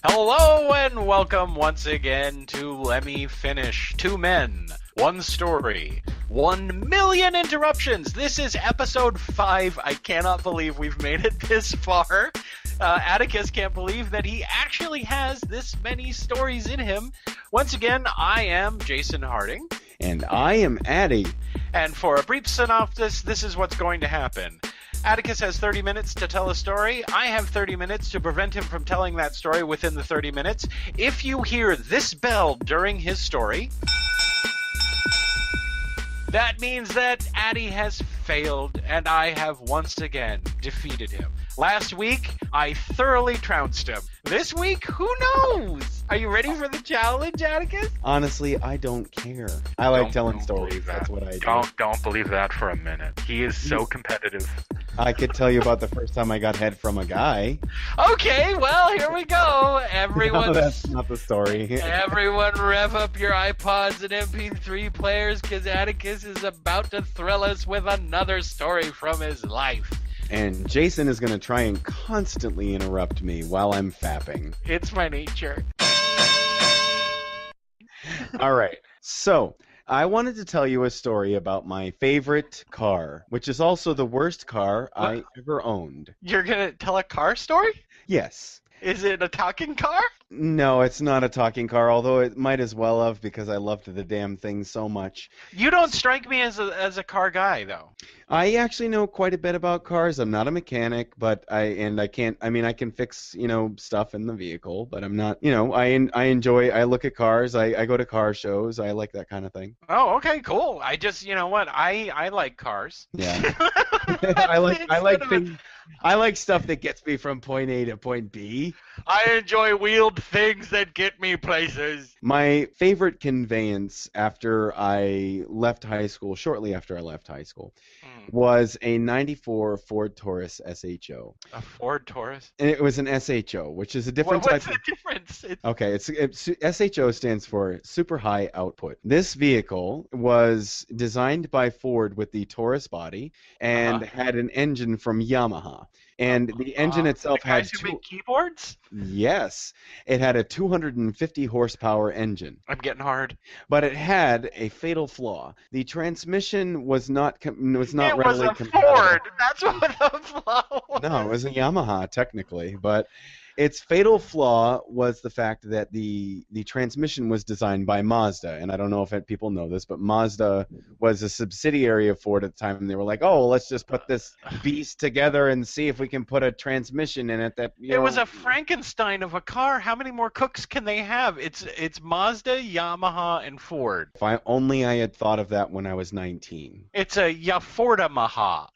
Hello and welcome once again to Lemme Finish. Two men, one story, 1,000,000 interruptions. This is episode 5. I cannot believe we've made it this far. Atticus can't believe that he actually has this many stories in him. Once again, I am Jason Harding. And I am Addy. And for a brief synopsis, this is what's going to happen. Atticus has 30 minutes to tell a story. I have 30 minutes to prevent him from telling that story within the 30 minutes. If you hear this bell during his story, that means that Addy has failed, and I have once again defeated him. Last week, I thoroughly trounced him. This week, who knows? Are you ready for the challenge, Atticus? Honestly, I don't care. I like telling stories. That's what I do. Don't believe that for a minute. He is so competitive. I could tell you about the first time I got head from a guy. Okay, well, here we go. Everyone, No, that's not the story. Everyone rev up your iPods and MP3 players, because Atticus is about to thrill us with another story from his life. And Jason is going to try and constantly interrupt me while I'm fapping. It's my nature. All right. So, I wanted to tell you a story about my favorite car, which is also the worst car I ever owned. You're going to tell a car story? Yes. Is it a talking car? No, it's not a talking car, although it might as well have because I loved the damn thing so much. You don't strike me as a car guy, though. I actually know quite a bit about cars. I'm not a mechanic, but I can fix, stuff in the vehicle, but I'm not, I look at cars. I go to car shows. I like that kind of thing. Oh, okay, cool. I just, you know what? I like cars. Yeah. I like stuff that gets me from point A to point B. I enjoy wheeled things that get me places. My favorite conveyance after I left high school, shortly after I left high school, was a 94 Ford Taurus SHO. A Ford Taurus? And it was an SHO, which is a different type. What's the difference? Okay, SHO stands for Super High Output. This vehicle was designed by Ford with the Taurus body and had an engine from Yamaha. And the engine itself the had guys who make keyboards? Yes, it had a 250 horsepower engine. I'm getting hard. But it had a fatal flaw. The transmission was not readily compatible. It was a Ford. That's what the flaw was. No, it was a Yamaha technically, but its fatal flaw was the fact that the transmission was designed by Mazda, and I don't know if people know this, but Mazda was a subsidiary of Ford at the time, and they were like, "Oh, let's just put this beast together and see if we can put a transmission in it that." It was a Frankenstein of a car. How many more cooks can they have? It's Mazda, Yamaha, and Ford. If I had thought of that when I was 19. It's a Yafordamaha.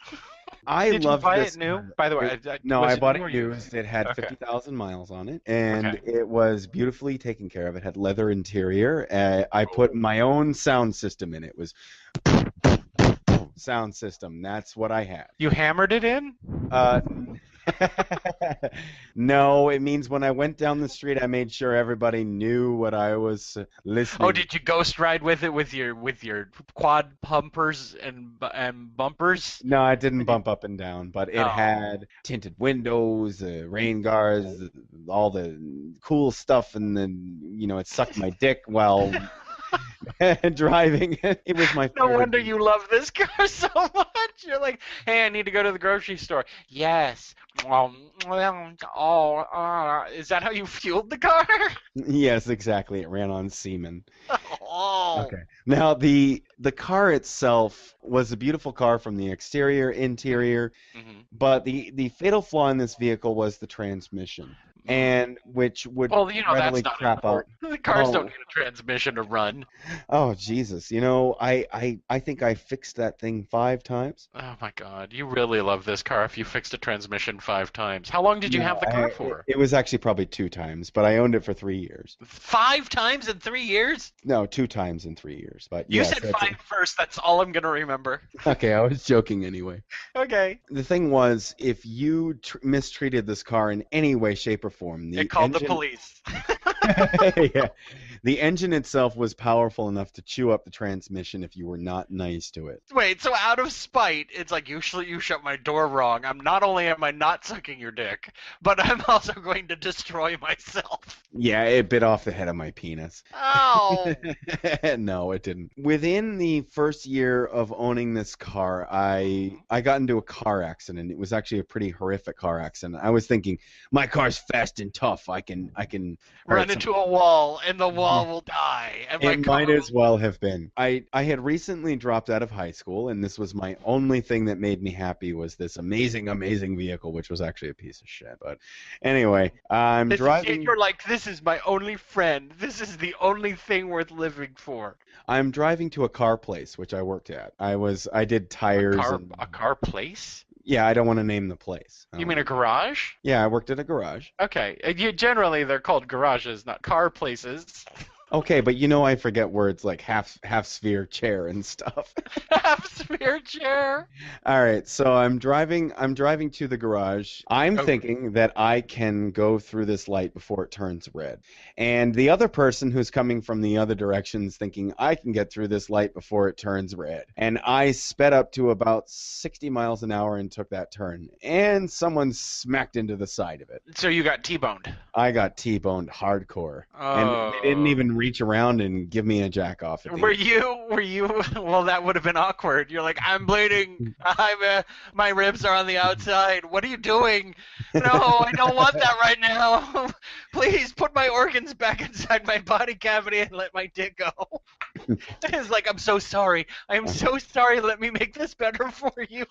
Did you buy this it new? car. By the way, I bought it used. It had 50,000 miles on it, and it was beautifully taken care of. It had leather interior. I put my own sound system in it. It was sound system. That's what I had. You hammered it in? No, it means when I went down the street, I made sure everybody knew what I was listening. Oh, did you ghost ride with it with your quad pumpers and bumpers? No, I didn't bump up and down, but it had tinted windows, rain guards, all the cool stuff, and then it sucked my dick while driving. It was my favorite. No wonder you love this car so much. You're like, hey, I need to go to the grocery store. Yes. Is that how you fueled the car? Yes, exactly. It ran on semen. Oh. Okay. Now the car itself was a beautiful car from the exterior, interior, but the fatal flaw in this vehicle was the transmission. And which would readily that's crap out. The cars don't need a transmission to run. Oh Jesus! I think I fixed that thing 5 times. Oh my God! You really love this car. If you fixed a transmission 5 times, how long did you have the car for? It was actually probably 2 times, but I owned it for 3 years. 5 times in 3 years? No, 2 times in 3 years. But you said 5 first. That's all I'm gonna remember. Okay, I was joking anyway. Okay. The thing was, if you mistreated this car in any way, shape, or form, It called the police. Yeah, The engine itself was powerful enough to chew up the transmission if you were not nice to it. Wait, so out of spite, it's like, you shut my door wrong. Not only am I not sucking your dick, but I'm also going to destroy myself. Yeah, it bit off the head of my penis. Oh. No, it didn't. Within the first year of owning this car, I got into a car accident. It was actually a pretty horrific car accident. I was thinking, my car's fast and tough. I can Run into a wall, and the wall will die. And it might as well have been. I had recently dropped out of high school, and this was my only thing that made me happy was this amazing, amazing vehicle, which was actually a piece of shit. But anyway, I'm driving. You're like, this is my only friend. This is the only thing worth living for. I'm driving to a car place, which I worked at. I did tires. A car place? Yeah, I don't want to name the place. You mean a garage? Yeah, I worked at a garage. Okay. Generally, they're called garages, not car places. Okay, but I forget words like half sphere chair and stuff. Half sphere chair. All right, so I'm driving to the garage. I'm thinking that I can go through this light before it turns red. And the other person who's coming from the other direction is thinking I can get through this light before it turns red. And I sped up to about 60 miles an hour and took that turn. And someone smacked into the side of it. So you got T-boned. I got T-boned hardcore. Oh. And they didn't even reach around and give me a jack off. Were you? Well, that would have been awkward. You're like, I'm bleeding. My ribs are on the outside. What are you doing? No, I don't want that right now. Please put my organs back inside my body cavity and let my dick go. It's like, I'm so sorry. I am so sorry. Let me make this better for you.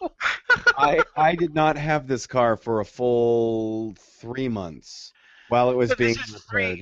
I did not have this car for a full 3 months. While it was being repaired.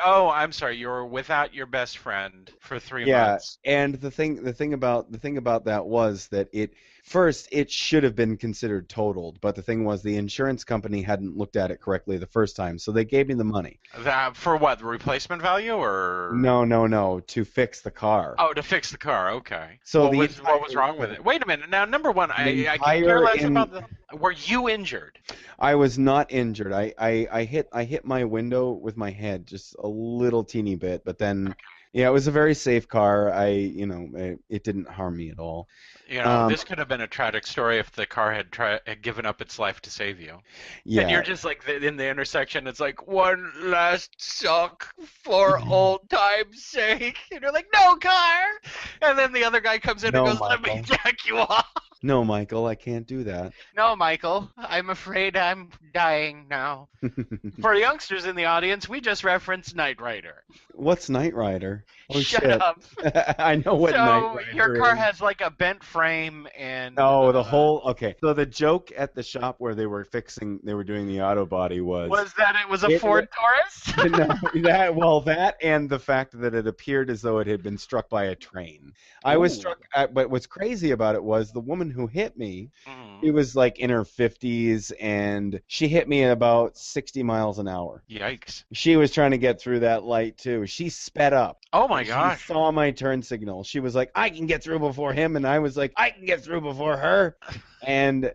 I'm sorry. You were without your best friend for 3 months. Yeah, and the thing about that was that it should have been considered totaled, but the thing was the insurance company hadn't looked at it correctly the first time, so they gave me the money. That for what? The replacement value or? No, to fix the car. Oh, to fix the car. Okay. So what was wrong with it? Wait a minute. Now, number one, I can care less about the. Were you injured? I was not injured. I hit my window with my head just a little teeny bit, but then. Okay. Yeah, it was a very safe car. It didn't harm me at all. This could have been a tragic story if the car had given up its life to save you. Yeah. And you're just like in the intersection. It's like one last suck for old time's sake. And you're like, no car. And then the other guy comes in and goes, Michael. Let me jack you off. No, Michael, I can't do that. No, Michael, I'm afraid I'm dying now. For youngsters in the audience, we just referenced Knight Rider. What's Knight Rider? Oh, Shut up. I know what Knight Rider So your car has like a bent frame and... Oh, okay. So the joke at the shop where they were doing the auto body was... Was that it was a Ford Taurus? No, that and the fact that it appeared as though it had been struck by a train. I was struck, but what's crazy about it was the woman who hit me, she was like in her 50s, and she hit me at about 60 miles an hour. Yikes. She was trying to get through that light, too. She sped up. Oh, my gosh. She saw my turn signal. She was like, I can get through before him, and I was like, I can get through before her. And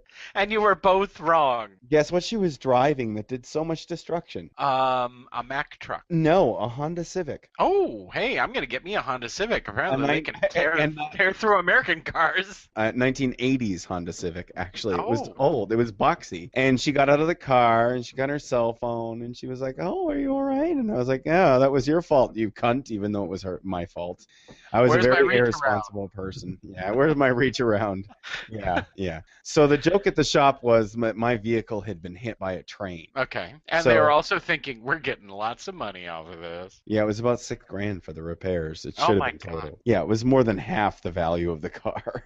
you were both wrong. Guess what she was driving that did so much destruction? A Mack truck. No, a Honda Civic. Oh, hey, I'm going to get me a Honda Civic. Apparently they can tear through American cars. 1980s Honda Civic, actually. It was old. It was boxy. And she got out of the car, and she got her cell phone, and she was like, oh, are you all right? And I was like, yeah, that was your fault, you cunt, even though it was my fault. I was a very irresponsible person. Yeah, where's my reach around? Yeah. So the joke at the shop was my vehicle had been hit by a train. Okay. And they were also thinking, we're getting lots of money off of this. Yeah, it was about $6,000 for the repairs. It should have been total. Yeah, it was more than half the value of the car.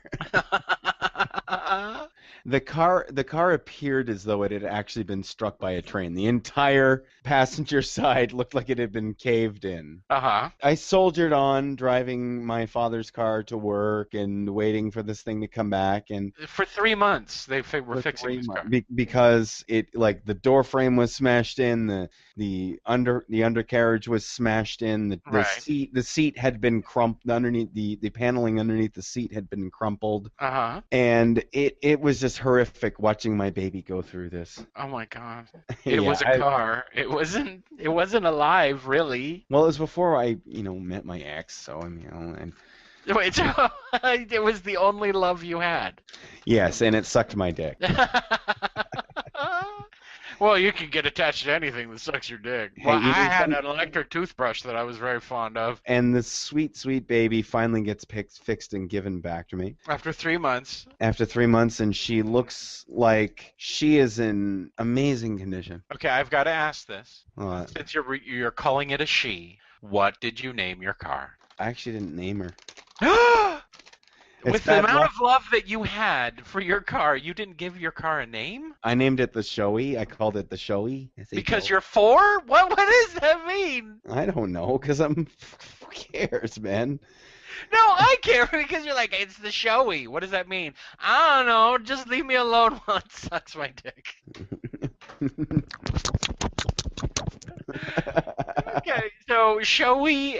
The car appeared as though it had actually been struck by a train. The entire passenger side looked like it had been caved in. Uh-huh. I soldiered on, driving my father's car to work and waiting for this thing to come back. And for 3 months, they were fixing this car. Because the door frame was smashed in, the undercarriage was smashed in, the seat had been crumpled underneath, the paneling underneath the seat had been crumpled. Uh-huh. And it was just just horrific watching my baby go through this. Oh my God. Yeah, It was a car. It wasn't alive, really. Well, it was before I, met my ex, so and Wait, so it was the only love you had. yes, and it sucked my dick. Well, you can get attached to anything that sucks your dick. Hey, Well, you I need had some- an electric toothbrush that I was very fond of. And the sweet, sweet baby finally gets fixed and given back to me After 3 months. after 3 months, and she looks like she is in amazing condition. Okay, I've got to ask this. I Since you're calling it a she, what did you name your car? actually didn't name her. It's With the bad amount luck. of love that you had for your car, you didn't give your car a name? I named it the Showy. I called it the Showy. Because you're 4? What does that mean? I don't know, because I'm. Who cares, man? No, I care because you're like, it's the showy. What does that mean? I don't know. Just leave me alone while it sucks my dick. Okay, so Showy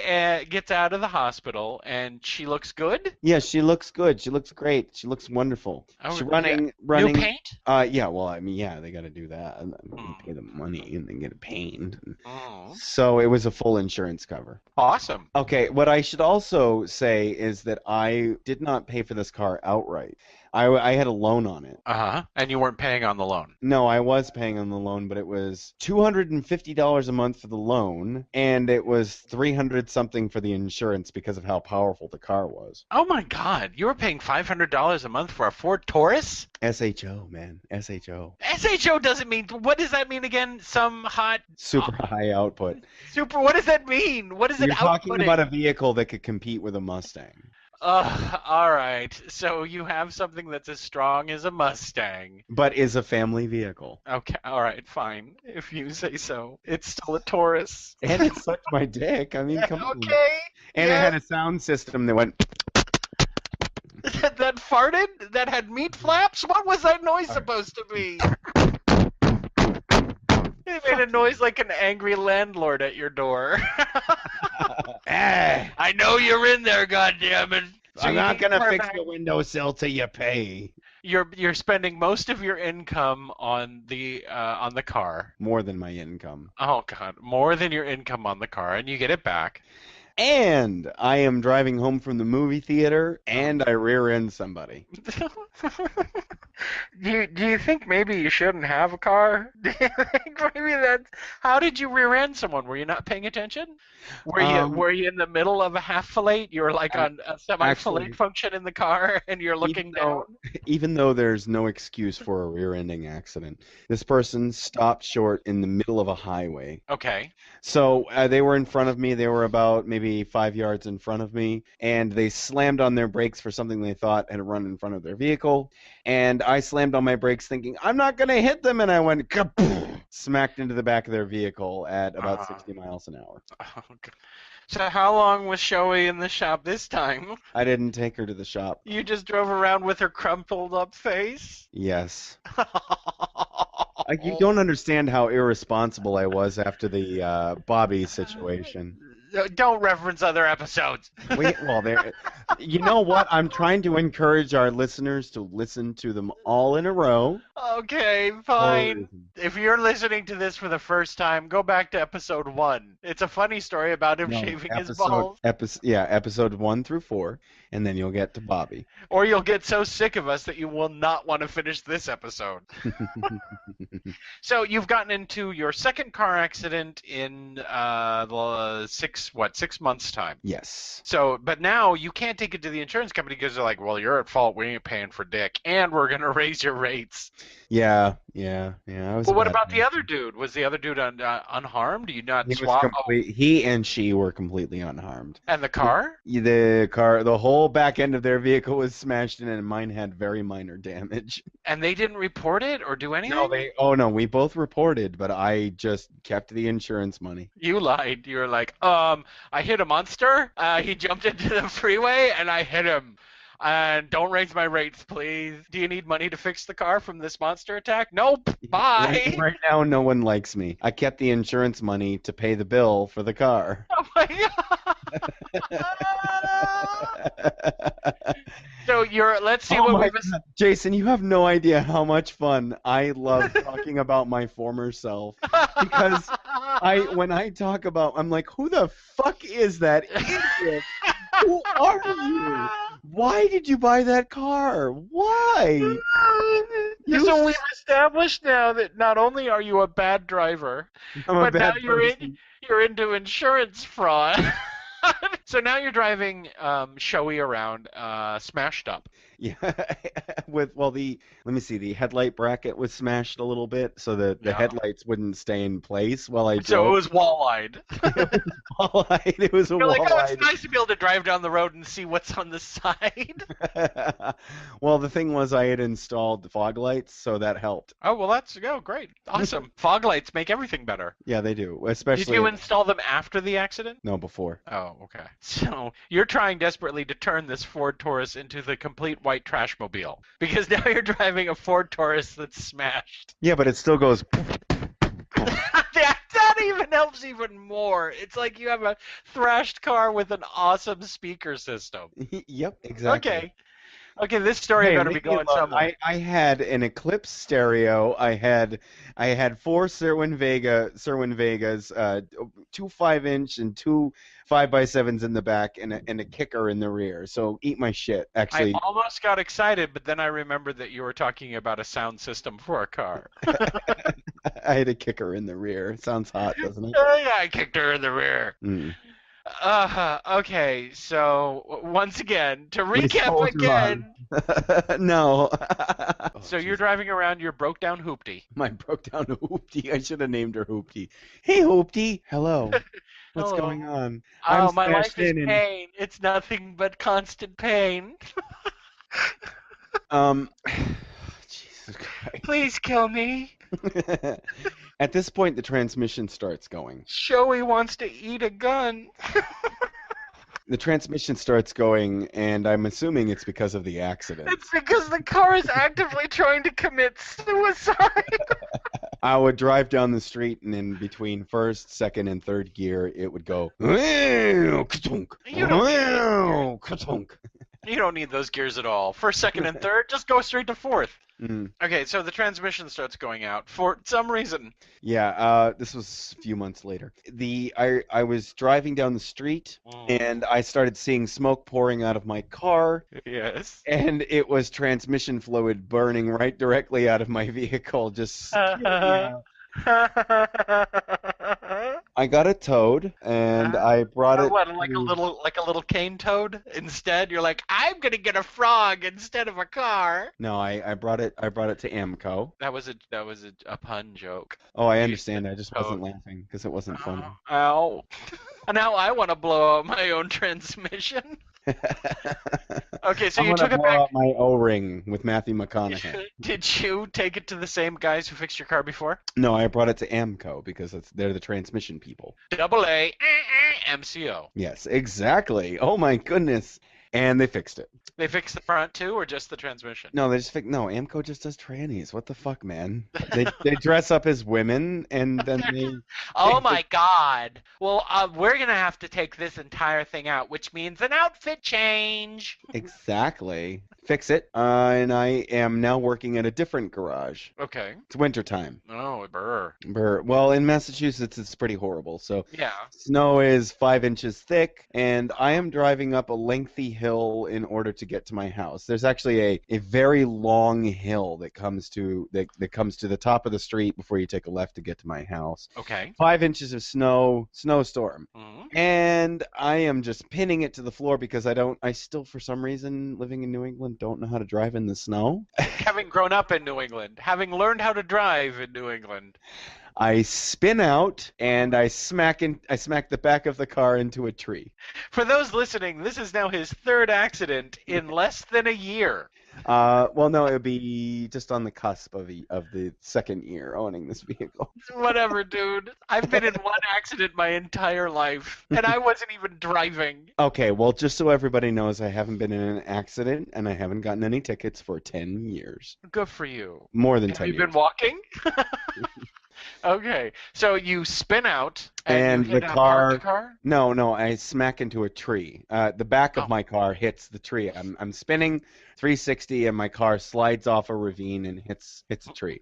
gets out of the hospital and she looks good. Yeah, she looks good. She looks great. She looks wonderful. Oh, She's yeah. running. New paint? Yeah. Well, I mean, yeah, they got to do that. And then pay the money and then get it painted. Oh, So it was a full insurance cover. awesome. Okay, what I should also say is that I did not pay for this car outright. I had a loan on it. Uh-huh. And you weren't paying on the loan. No, I was paying on the loan, but it was $250 a month for the loan, and it was $300 something for the insurance because of how powerful the car was. Oh my God, you were paying $500 a month for a Ford Taurus? SHO, man, SHO. SHO doesn't mean, what does that mean again? Some hot, Super high output. super, what does that mean? What is it You're talking outputting? about a vehicle that could compete with a Mustang. All right. So you have something that's as strong as a Mustang. But is a family vehicle. Okay. All right. Fine. If you say so. It's still a Taurus. And it sucked my dick. I mean, come on. Okay. And yeah. it had a sound system that went. That farted? That had meat flaps? What was that noise supposed to be? It made a noise like an angry landlord at your door. I know you're in there, goddammit. So I'm you not need gonna car fix back. the windowsill till you pay. You're spending most of your income on the car. More than my income. Oh God, more than your income on the car, and you get it back. And I am driving home from the movie theater, and I rear end somebody. Do you think maybe you shouldn't have a car? Do you think maybe that's... How did you rear end someone? Were you not paying attention? Were you in the middle of a half fillet? You were like on a semi-fillet actually, function in the car, and you're looking down? Even though there's no excuse for a rear-ending accident, this person stopped short in the middle of a highway. Okay. So they were in front of me. They were about maybe 5 yards in front of me, and they slammed on their brakes for something they thought had run in front of their vehicle. And I slammed on my brakes thinking, I'm not going to hit them, and I went kaboom, smacked into the back of their vehicle at about 60 miles an hour. Oh, God. So how long was Shoei in the shop this time? I didn't take her to the shop. You just drove around with her crumpled up face? Yes. You don't understand how irresponsible I was after the Bobby situation. Don't reference other episodes. You know what? I'm trying to encourage our listeners to listen to them all in a row. Okay, fine. If you're listening to this for the first time, go back to episode 1. It's a funny story about him shaving his balls. Episode 1 through 4, and then you'll get to Bobby. Or you'll get so sick of us that you will not want to finish this episode. So you've gotten into your second car accident in the 6 months' time. Yes. So, but now you can't take it to the insurance company because they're like, well, you're at fault. We ain't paying for dick, and we're gonna raise your rates. Yeah. Well, what about the other dude? Was the other dude unharmed? Do you not swap? He and she were completely unharmed. And the car? The whole back end of their vehicle was smashed in, and mine had very minor damage. And they didn't report it or do anything? No, we both reported, but I just kept the insurance money. You lied. You were like, I hit a monster. He jumped into the freeway, and I hit him. And don't raise my rates, please. Do you need money to fix the car from this monster attack? Nope. Bye. Right now, no one likes me. I kept the insurance money to pay the bill for the car. Oh my God. So let's see Oh what my we've. God. Jason, you have no idea how much fun I love talking about my former self. Because when I talk about, I'm like, who the fuck is that idiot? Who are you? Why did you buy that car? Why? So we've established now that not only are you a bad driver, I'm a but now bad person. you're into insurance fraud. So now you're driving showy around, smashed up. Yeah, let me see, the headlight bracket was smashed a little bit, so the Yeah. headlights wouldn't stay in place while I So it drove. was wall-eyed. Wall-eyed. It was a You're like, oh, wall-eyed. it's nice to be able to drive down the road and see what's on the side. Well, the thing was, I had installed fog lights, so that helped. Oh, well, great. Awesome. Fog lights make everything better. Yeah, they do, Did especially. you install them after the accident? No, before. Oh, okay. So you're trying desperately to turn this Ford Taurus into the complete white trash mobile because now you're driving a Ford Taurus that's smashed. Yeah, but it still goes. That even helps even more. It's like you have a thrashed car with an awesome speaker system. Yep, exactly. Okay, this story better be going somewhere. I had an Eclipse stereo. I had four Serwin Vegas, 2 5-inch and 2 5x7s in the back, and a kicker in the rear. So eat my shit. Actually, I almost got excited, but then I remembered that you were talking about a sound system for a car. I had a kicker in the rear. Sounds hot, doesn't it? Oh, yeah, I kicked her in the rear. Mm. Okay, so once again, to Please recap hold your again. No. So you're driving around your broke down hoopty. My broke down Hoopty. I should have named her Hoopty. Hey, Hoopty. Hello. What's Hello. going on? Oh, I'm my life smashed is in and- pain. It's nothing but constant pain. Jesus Christ. Please kill me. At this point, the transmission starts going. Showy wants to eat a gun. The transmission starts going, and I'm assuming it's because of the accident. It's because the car is actively trying to commit suicide. I would drive down the street, and in between first, second, and third gear, it would go. Ka-tunk, You don't need ka-tunk. You don't need those gears at all. First, second, and third, just go straight to fourth. Mm. Okay, so the transmission starts going out for some reason. Yeah, this was a few months later. I was driving down the street, and I started seeing smoke pouring out of my car. Yes. And it was transmission fluid burning right directly out of my vehicle. Just I got it towed, and I brought it. What, like a little cane toad? Instead, you're like, I'm gonna get a frog instead of a car. No, I brought it. I brought it to Amco. That was a pun joke. Oh, I understand. I just wasn't laughing because it wasn't funny. Ow. Now I want to blow out my own transmission. Okay, so you took it back. Out my O-ring with Matthew McConaughey. Did you take it to the same guys who fixed your car before? No, I brought it to Amco because they're the transmission people. AA MCO. Yes, exactly. Oh my goodness. And they fixed it. They fixed the front too, or just the transmission? No, they just fixed. No, Amco just does trannies. What the fuck, man? They dress up as women and then they. Oh my God! Well, we're gonna have to take this entire thing out, which means an outfit change. Exactly. Fix it. And I am now working at a different garage. Okay. It's wintertime. Oh, brr. Well, in Massachusetts, it's pretty horrible. So Yeah. snow is 5 inches thick, and I am driving up a lengthy hill in order to get to my house. There's actually a very long hill that comes to the top of the street before you take a left to get to my house. Okay. 5 inches of snowstorm. Mm-hmm. And I am just pinning it to the floor because I still, for some reason, living in New England, don't know how to drive in the snow. Having grown up in New England, having learned how to drive in New England. I spin out and I smack the back of the car into a tree. For those listening, this is now his third accident in less than a year. Well, no, it would be just on the cusp of the second year owning this vehicle. Whatever, dude. I've been in one accident my entire life, and I wasn't even driving. Okay, well, just so everybody knows, I haven't been in an accident, and I haven't gotten any tickets for 10 years. Good for you. More than Have 10 you years. been walking? Okay, so you spin out. And you hit a parked car? No, I smack into a tree. The back of my car hits the tree. I'm spinning 360 and my car slides off a ravine and hits a tree.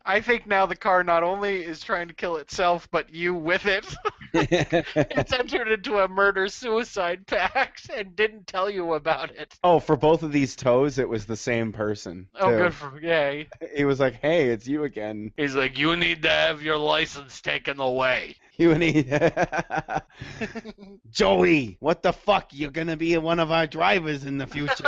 I think now the car not only is trying to kill itself, but you with it. It's entered into a murder-suicide pact and didn't tell you about it. Oh, for both of these toes, it was the same person. Oh, too. good for yay. He was like, "Hey, it's you again. He's like, you need to have your license taken away. You need Joey. What the fuck? You're gonna be one of our drivers in the future."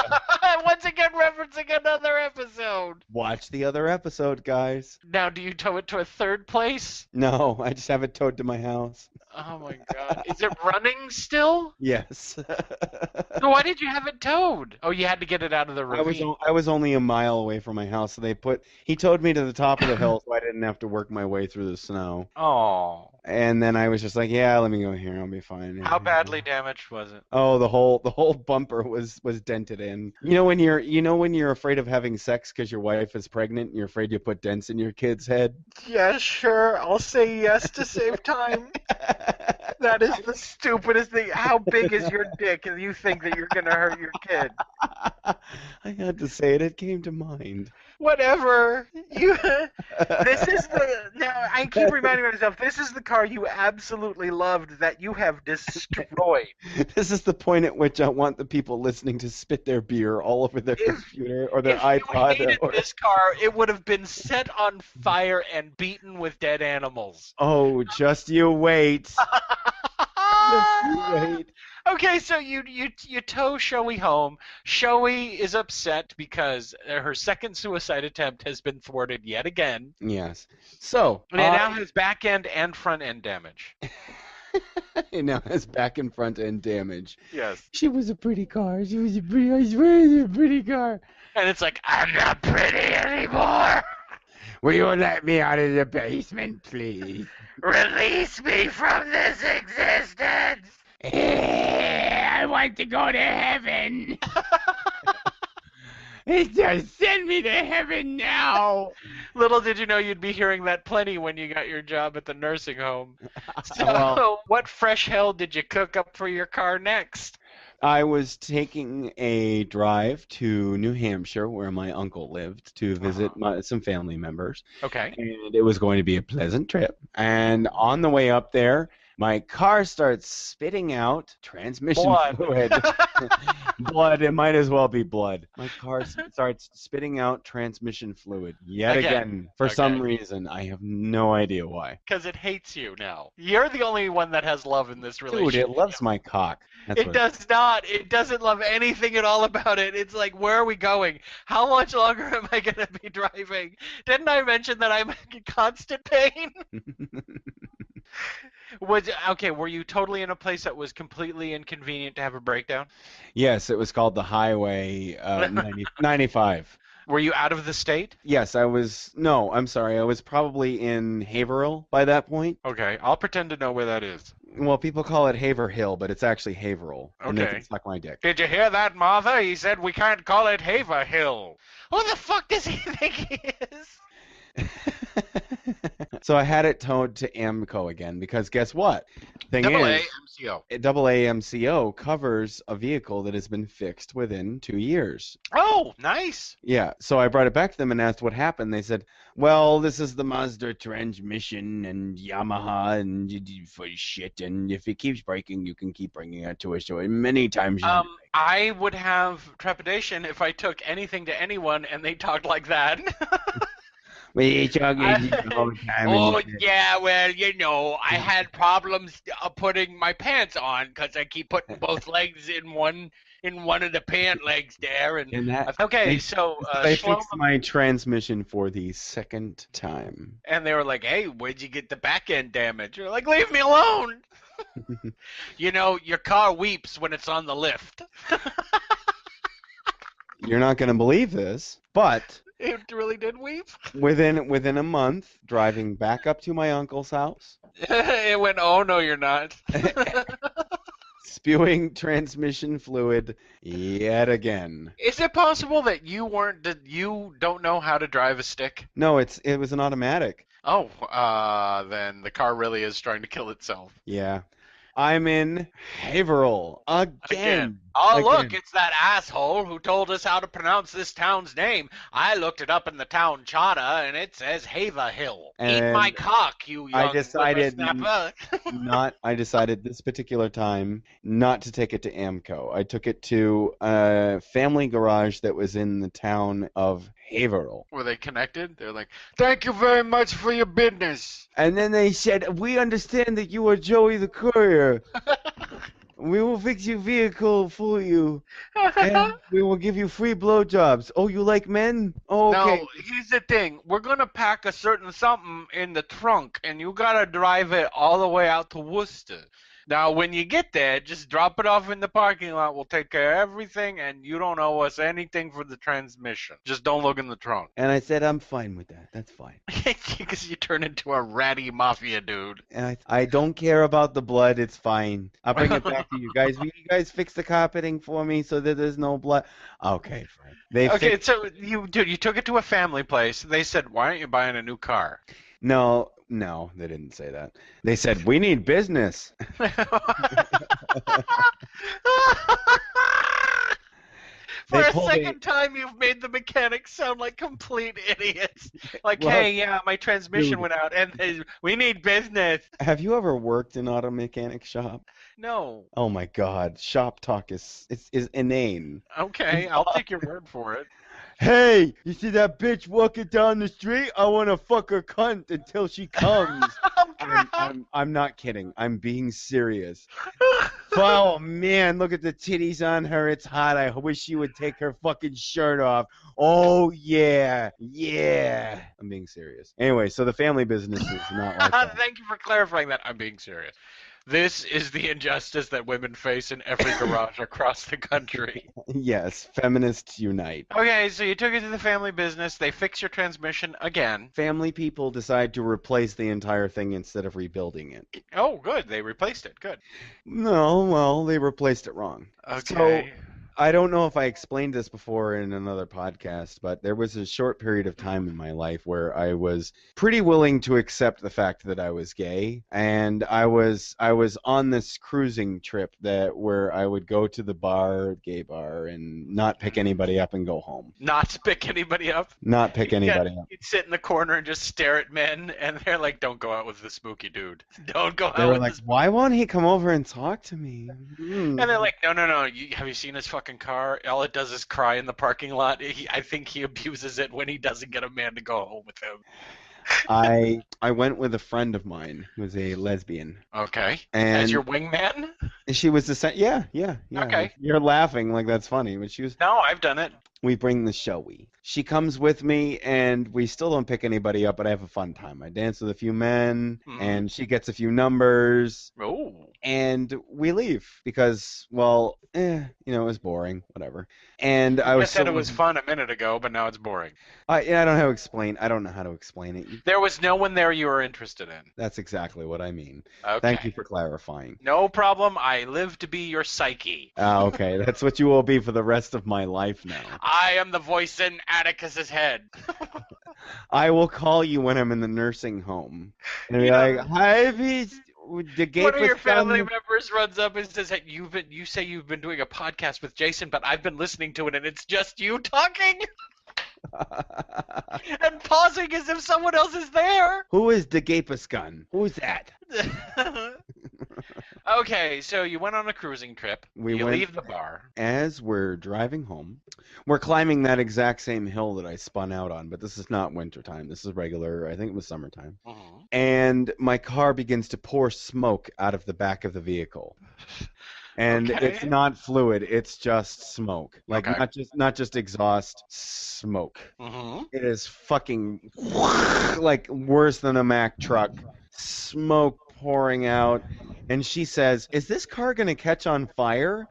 Once again, referencing another episode. Watch the other episode, guys. Now, do you tow it to a third place? No, I just have it towed to my house. Oh my god. Is it running still? Yes. So why did you have it towed? Oh, you had to get it out of the ravine. I was only a mile away from my house, so he towed me to the top of the hill so I didn't have to work my way through the snow. Oh. And then I was just like, yeah, let me go here, I'll be fine. How badly damaged was it? Oh, the whole bumper was dented in. You know when you're afraid of having sex because your wife is pregnant and you're afraid you put dents in your kid's head? Yeah, sure. I'll say yes to save time. That is the stupidest thing. How big is your dick and you think that you're going to hurt your kid? I had to say it. It came to mind. Whatever. Now, I keep reminding myself, this is the car you absolutely loved that you have destroyed. This is the point at which I want the people listening to spit their beer all over their computer or their iPod. If you hated this car, it would have been set on fire and beaten with dead animals. Oh, just you wait. Just you wait. Okay, so you tow Shoei home. Shoei is upset because her second suicide attempt has been thwarted yet again. Yes. So it now has back end and front end damage. It now has back and front end damage. Yes. She was a pretty car. I swear it was a pretty car. And it's like, I'm not pretty anymore. Will you let me out of the basement, please? Release me from this existence. I want to go to heaven. Just send me to heaven now. Little did you know you'd be hearing that plenty when you got your job at the nursing home. So, what fresh hell did you cook up for your car next? I was taking a drive to New Hampshire, where my uncle lived, to visit some family members. Okay. And it was going to be a pleasant trip. And on the way up there, my car starts spitting out transmission fluid. Blood. It might as well be blood. My car starts spitting out transmission fluid yet again for some reason. I have no idea why. Because it hates you now. You're the only one that has love in this relationship. Dude, it loves my cock. It does not. It doesn't love anything at all about it. It's like, where are we going? How much longer am I going to be driving? Didn't I mention that I'm in constant pain? Were you totally in a place that was completely inconvenient to have a breakdown? Yes, it was called the Highway 95. Were you out of the state? Yes, I was. No, I'm sorry. I was probably in Haverhill by that point. Okay, I'll pretend to know where that is. Well, people call it Haverhill, but it's actually Haverhill. Okay. And they can suck my dick. Did you hear that, Martha? He said we can't call it Haverhill. Who the fuck does he think he is? So I had it towed to AMCO again because guess what? AAMCO. AAMCO covers a vehicle that has been fixed within 2 years. Oh, nice. Yeah, so I brought it back to them and asked what happened. They said, well, this is the Mazda transmission and Yamaha and for shit, and if it keeps breaking, you can keep bringing it to us. So many times. I would have trepidation if I took anything to anyone and they talked like that. Oh, yeah, well, I had problems putting my pants on because I keep putting both legs in one of the pant legs there. So they fixed my transmission for the second time. And they were like, hey, where'd you get the back end damage? You're like, leave me alone. Your car weeps when it's on the lift. You're not going to believe this, but... It really did weep? Within a month, driving back up to my uncle's house. It went, oh, no, you're not. Spewing transmission fluid yet again. Is it possible that you don't know how to drive a stick? No, it was an automatic. Oh, then the car really is trying to kill itself. Yeah. I'm in Haverhill Again. again. Oh, look, Again. it's that asshole who told us how to pronounce this town's name. I looked it up in the town charter, and it says Haverhill. Eat my And cock, you I young decided whippersnapper. I decided this particular time not to take it to Amco. I took it to a family garage that was in the town of Haverhill. Were they connected? They're like, thank you very much for your business. And then they said, "We understand that you are Joey the courier. We will fix your vehicle for you, and we will give you free blowjobs." Oh, you like men? Oh, okay. Now, here's the thing. We're going to pack a certain something in the trunk, and you got to drive it all the way out to Worcester. Now, when you get there, just drop it off in the parking lot. We'll take care of everything, and you don't owe us anything for the transmission. Just don't look in the trunk. And I said, "I'm fine with that. That's fine." Because you turn into a ratty mafia dude. And I don't care about the blood. It's fine. I'll bring it back to you guys. Will you guys fix the carpeting for me so that there's no blood? Okay, fine. Okay, so you took it to a family place. They said, why aren't you buying a new car? No, they didn't say that. They said, "We need business." For They a pulled second time, you've made the mechanics sound like complete idiots. Like, Well, hey, yeah, my transmission dude. went out, and we need business. Have you ever worked in an auto mechanic shop? No. Oh my God, shop talk is inane. Okay, I'll take your word for it. Hey, you see that bitch walking down the street? I want to fuck her cunt until she comes. I'm not kidding. I'm being serious. Oh man, look at the titties on her. It's hot. I wish she would take her fucking shirt off. Oh yeah. I'm being serious. Anyway, so the family business is not like that. Thank you for clarifying that. I'm being serious. This is the injustice that women face in every garage across the country. Yes, feminists unite. Okay, so you took it to the family business. They fix your transmission again. Family people decide to replace the entire thing instead of rebuilding it. Oh, good. They replaced it. Good. No, well, they replaced it wrong. Okay. So, I don't know if I explained this before in another podcast, but there was a short period of time in my life where I was pretty willing to accept the fact that I was gay, and I was on this cruising trip where I would go to the gay bar, and not pick anybody up and go home. Not pick anybody up? Not pick anybody up. You'd sit in the corner and just stare at men, and they're like, don't go out with the spooky dude. Don't go out They were with like, this. "Why won't he come over and talk to me?" And they're like, no. Have you seen his fucking car? All it does is cry in the parking lot. I think he abuses it when he doesn't get a man to go home with him. I went with a friend of mine who was a lesbian. Okay. And As your wingman? she was the same. Yeah. Okay. You're laughing like that's funny, but she was. No, I've done it. We bring the showy. She comes with me, and we still don't pick anybody up, but I have a fun time. I dance with a few men, and she gets a few numbers, Oh. and we leave because, well, it was boring, whatever. And I was said it was fun a minute ago, but now it's boring. I don't know how to explain. I don't know how to explain it. There was no one there you were interested in. That's exactly what I mean. Okay. Thank you for clarifying. No problem. I live to be your psyche. Okay. That's what you will be for the rest of my life now. I am the voice in Atticus's head. I will call you when I'm in the nursing home. And be like, "Hi, Pete." The gate One of was your family done. members runs up and says, hey, you say you've been doing a podcast with Jason, but I've been listening to it and it's just you talking and pausing as if someone else is there. Who is the Gapus gun? Who's that? Okay, so you went on a cruising trip. You leave the bar. As we're driving home, we're climbing that exact same hill that I spun out on, but this is not wintertime. This is regular, I think it was summertime. Mm-hmm. And my car begins to pour smoke out of the back of the vehicle. And it's not fluid, it's just smoke. Like not just exhaust, smoke. Mm-hmm. It is fucking like worse than a Mack truck. Smoke pouring out. And she says, "Is this car going to catch on fire?"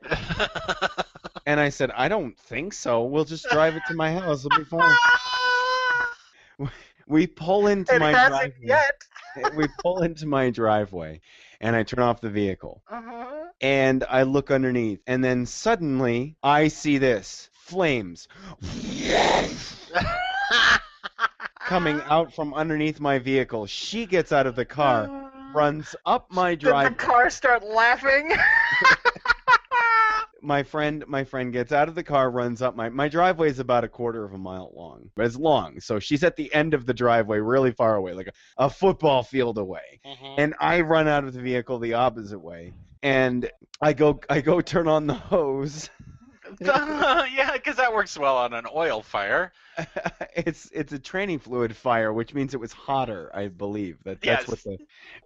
And I said, "I don't think so. We'll just drive it to my house. It'll be fine." We pull into my driveway. We pull into my driveway, and I turn off the vehicle. Uh-huh. And I look underneath, and then suddenly I see this. Flames. coming out from underneath my vehicle. She gets out of the car, runs up my Did the driveway. car start laughing? My friend gets out of the car, runs up my driveway is about a quarter of a mile long, but it's long. So she's at the end of the driveway, really far away, like a football field away. And I run out of the vehicle the opposite way, and I go turn on the hose. Yeah, because that works well on an oil fire. It's a training fluid fire, which means it was hotter, I believe. That's Yes.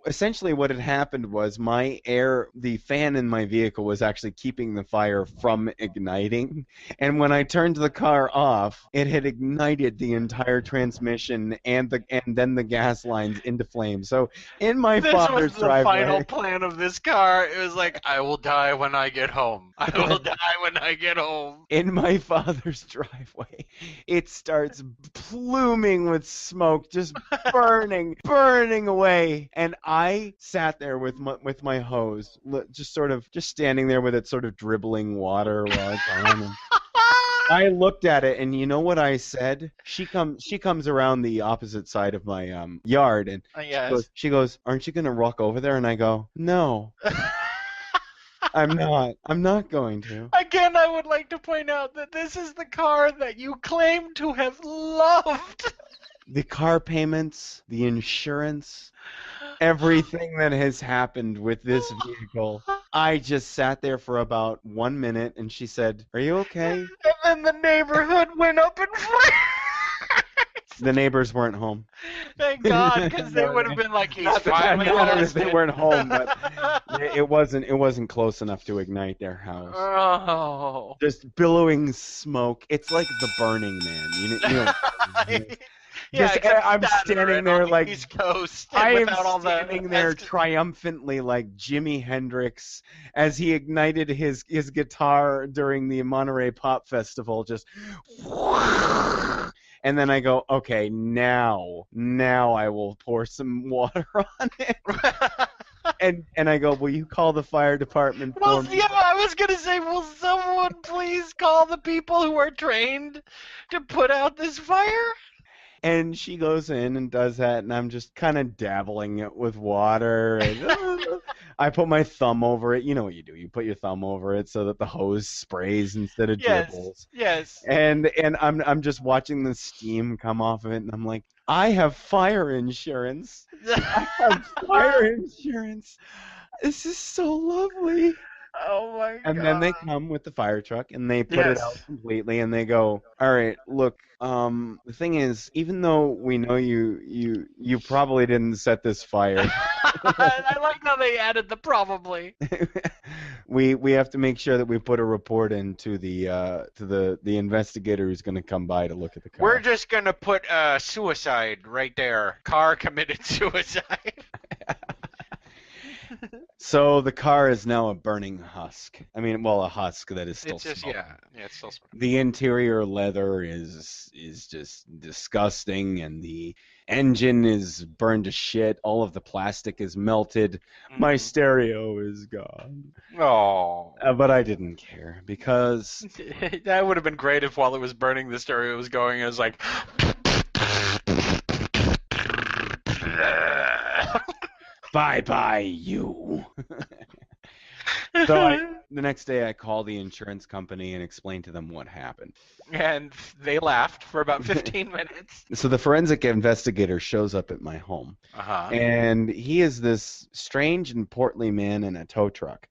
Essentially what had happened was the fan in my vehicle was actually keeping the fire from igniting. And when I turned the car off, it had ignited the entire transmission and then the gas lines into flames. So in my This father's was the driveway, final plan of this car. It was like, I will die when I get home. I will die when I get home. in my father's driveway, it starts pluming with smoke, just burning away. And I sat there with my hose, just standing there with it sort of dribbling water while I was on. And I looked at it, and you know what I said? She comes around the opposite side of my yard, and Yes. she goes, "Aren't you gonna walk over there?" And I go, "No, I'm not. I'm not going to." Again, I would like to point out that this is the car that you claim to have loved. The car payments, the insurance, everything that has happened with this vehicle. I just sat there for about 1 minute, and she said, "Are you okay?" And then the neighborhood went up in flames. The neighbors weren't home. Thank God, because they would have been like, he's Not finally that they lost weren't home, but it wasn't close enough to ignite their house. Oh. Just billowing smoke. It's like the Burning Man. You know. Yeah, Just, except I'm Staten standing Island there on the like East Coast, and I am without all the standing there triumphantly like Jimi Hendrix as he ignited his guitar during the Monterey Pop Festival. Just, and then I go, okay, now I will pour some water on it. And I go, will you call the fire department for me? Yeah, I was gonna say, will someone please call the people who are trained to put out this fire? And she goes in and does that, and I'm just kind of dabbling it with water. And, I put my thumb over it. You know what you do. You put your thumb over it so that the hose sprays instead of dribbles. Yes. And I'm just watching the steam come off of it, and I'm like, I have fire insurance. I have fire insurance. This is so lovely. Oh my God. And then they come with the fire truck, and they put it out completely, and they go, all right, look, the thing is, even though we know you probably didn't set this fire. I like how they added the probably. we have to make sure that we put a report into the investigator who's going to come by to look at the car. We're just gonna put suicide right there. Car committed suicide. So the car is now a burning husk. I mean, well, a husk that is still It's just smoking. yeah, it's still smoking. The interior leather is just disgusting, and the engine is burned to shit. All of the plastic is melted. My stereo is gone. Oh. But I didn't care because That would have been great if while it was burning, the stereo was going. It was like. bye you. So the next day I call the insurance company and explain to them what happened. And they laughed for about 15 minutes. So the forensic investigator shows up at my home. Uh-huh. And he is this strange and portly man in a tow truck.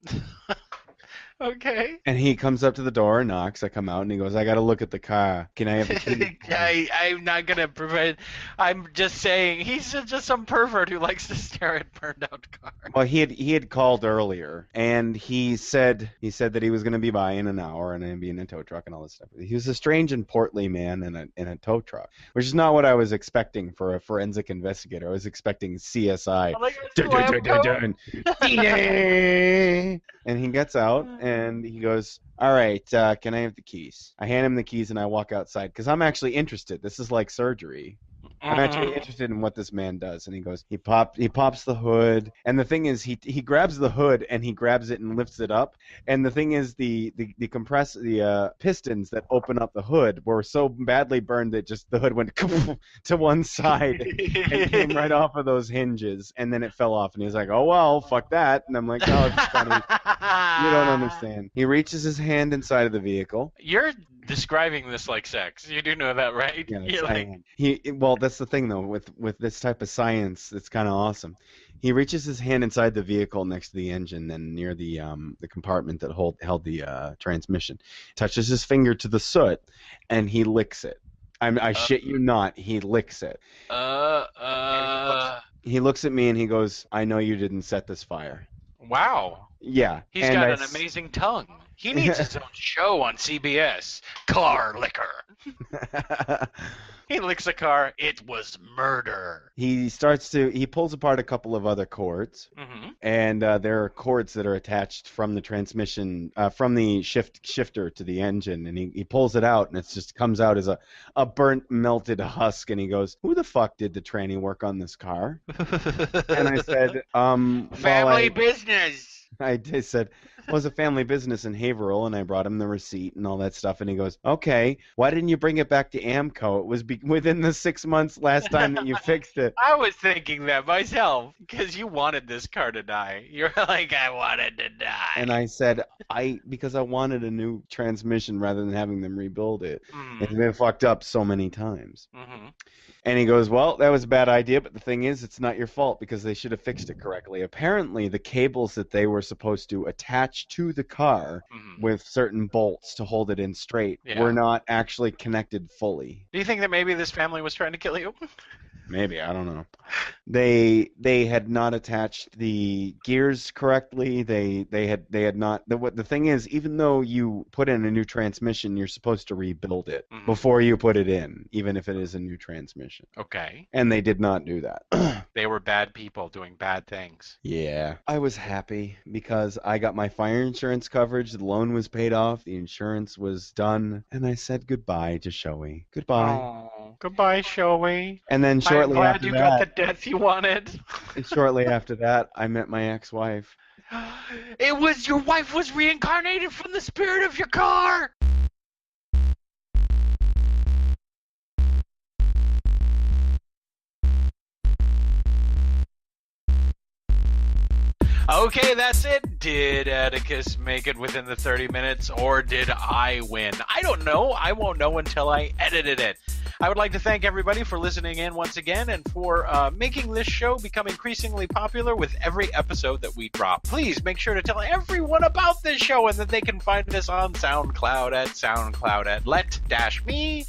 Okay. And he comes up to the door and knocks. I come out and he goes, I got to look at the car. Can I have the key? I'm not going to prevent. I'm just saying he's just some pervert who likes to stare at burned out cars. Well, he had called earlier, and he said that he was going to be by in an hour and then be in a tow truck and all this stuff. He was a strange and portly man in a tow truck, which is not what I was expecting for a forensic investigator. I was expecting CSI. And he gets out and he goes, all right, can I have the keys? I hand him the keys and I walk outside because I'm actually interested. This is like surgery. I'm actually interested in what this man does. And he goes, he pops the hood. And the thing is, he grabs the hood and he grabs it and lifts it up. And the thing is, the pistons that open up the hood were so badly burned that just the hood went to one side and came right off of those hinges. And then it fell off. And he was like, oh, well, fuck that. And I'm like, oh, it's funny. You don't understand. He reaches his hand inside of the vehicle. You're describing this like sex. You do know that, right? Yes, I am. Well, that's the thing though. With this type of science, it's kind of awesome. He reaches his hand inside the vehicle next to the engine and near the compartment that held the transmission. Touches his finger to the soot, and he licks it. I shit you not. He licks it. He looks at me and he goes, "I know you didn't set this fire." Wow. Yeah. He's got an amazing tongue. He needs his own show on CBS. Car licker. He licks a car. It was murder. He pulls apart a couple of other cords, and there are cords that are attached from the transmission, from the shifter to the engine, and he pulls it out, and it just comes out as a burnt, melted husk, and he goes, "Who the fuck did the tranny work on this car?" And I said, Family business. I said, well, it was a family business in Haverhill, and I brought him the receipt and all that stuff, and he goes, okay, why didn't you bring it back to AMCO? It was within the 6 months last time that you fixed it. I was thinking that myself, because you wanted this car to die. You're like, I wanted to die. And I said, because I wanted a new transmission rather than having them rebuild it. It's been fucked up so many times. And he goes, well, that was a bad idea, but the thing is, it's not your fault because they should have fixed it correctly. Apparently, the cables that they were supposed to attach to the car with certain bolts to hold it in straight were not actually connected fully. Do you think that maybe this family was trying to kill you? Maybe, I don't know. They had not attached the gears correctly. They had not. The thing is, even though you put in a new transmission, you're supposed to rebuild it before you put it in, even if it is a new transmission. Okay. And they did not do that. They were bad people doing bad things. Yeah. I was happy because I got my fire insurance coverage. The loan was paid off. The insurance was done. And I said goodbye to Shoei. Goodbye. Oh, goodbye, Shoei. And then shortly I'm glad after you that, got the death you wanted. and shortly after that, I met my ex-wife. It was your wife was reincarnated from the spirit of your car. Okay, that's it. Did Atticus make it within the 30 minutes, or did I win? I don't know. I won't know until I edited it. I would like to thank everybody for listening in once again and for making this show become increasingly popular with every episode that we drop. Please make sure to tell everyone about this show and that they can find us on SoundCloud at Let-Me-Finish.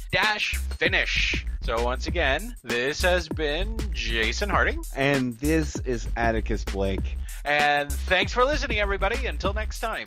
So once again, this has been Jason Harding. And this is Atticus Blake. And thanks for listening, everybody. Until next time.